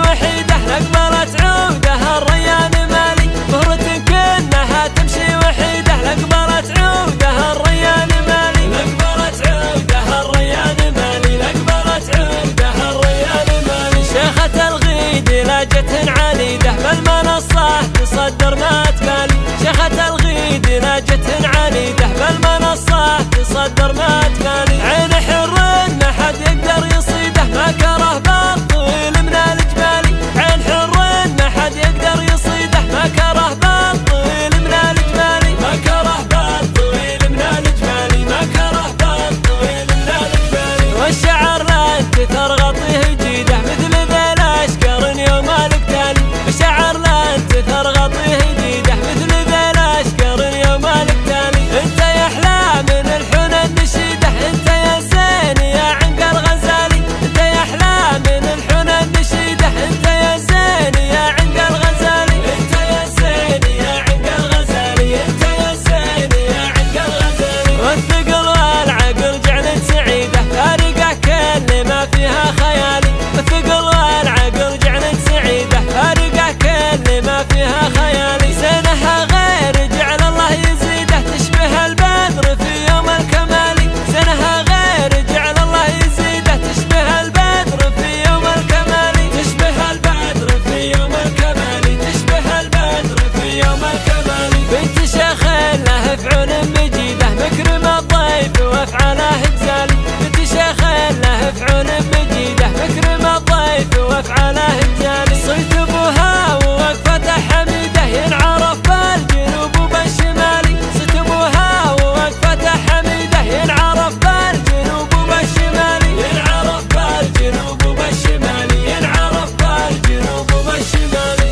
وحيدة لقبلت عودها الريان مالي. مهرة كأنها تمشي وحيدة لقبلت عودها الريان مالي. لقبلت عودها الريان مالي. لقبلت عودها الريان مالي. شيخة الغيد لاجة عنيدة بالمنصة تصدر ما تبالي. شيخة الغيد لاجة عنيدة بالمنصة تصدر ما تبالي. عين حر ما حد يقدر يصيده ما كره بالطويل من الجبالي. عين حر ما حد يقدر يصيده ما كره بالطويل من الجبالي. ما كره بالطويل من الجبالي. ما كره بالطويل من الجبالي. والشعر لا انتثر غطيه جيده مثل ذا الاشكر يوم القتالي. الشعر لا انتثر غطيه جيده مثل ذا الاشكر يوم القتالي. انت يا احلى من الحنى النشيده. انت يا زين يا عنق الغزالي. انت يا احلى من الحنى النشيده. انت يا زين يا عنق الغزالي. انت يا زين يا عنق الغزالي. انت يا زين يا عنق الغزالي. والثقل والعقل جعلت سعيده فارقه كل ما فيها خيالي. الثقل والعقل جعلت سعيده فارقه كل ما فيها خيالي. زينها غير جعل الله يزيده تشبه البدر في يوم الكمال. زينها غير جعل الله يزيده تشبه البدر في يوم الكمال. تشبه البدر في يوم الكمال. تشبه البدر في يوم الكمال. بنت شيخ له فعل مجيده مكرم الضيف وافعاله جزالي. بنت شيخ له فعل مجيده مكرم الضيف وافعاله جزالي. صيت ابوها ووقفته حميده ينعرف بالجنوب وبالشمالي. صيت ابوها ووقفته حميده ينعرف بالجنوب وبالشمالي. ينعرف بالجنوب وبالشمالي. ينعرف بالجنوب وبالشمالي.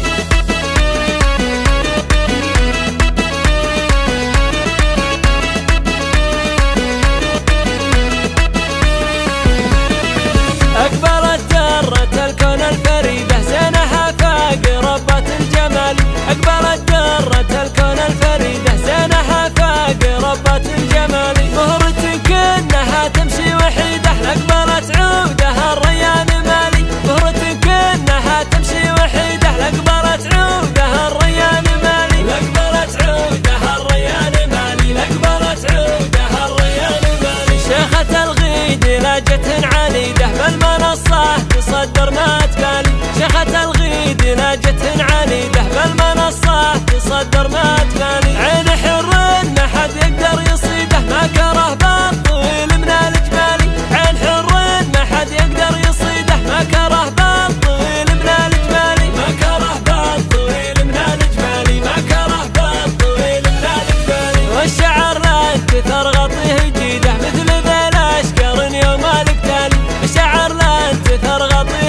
أقبلت درة الكون الفريدة زينها فاق ربة الجمال. أقبلت درة الكون الفريدة زينها فاق ربة الجمال. مهرة كأنها تمشي وحيدة لقبلت عودها الريان مالي. مهرة كأنها تمشي وحيدة لقبلت عودها الريان مالي. لقبلت عودها الريان مالي. لقبلت عودها الريان مالي. شيخة الغيد لاجة عنيدة بالمنصة تصدر ما تبالي. شيخة الغيد لاجة عنيدة بالمنصة تصدر ما تبالي. عين حر ما حد يقدر يصيده ما كره بالطويل من الجبالي. عين حر ما حد يقدر يصيده ما كره بالطويل من الجبالي. ما كره بالطويل من الجبالي. ما كره بالطويل من الجبالي. والشعر لا انتثر غطيه جيده مثل ذا الاشكر يوم القتالي. الشعر لا انتثر غطيه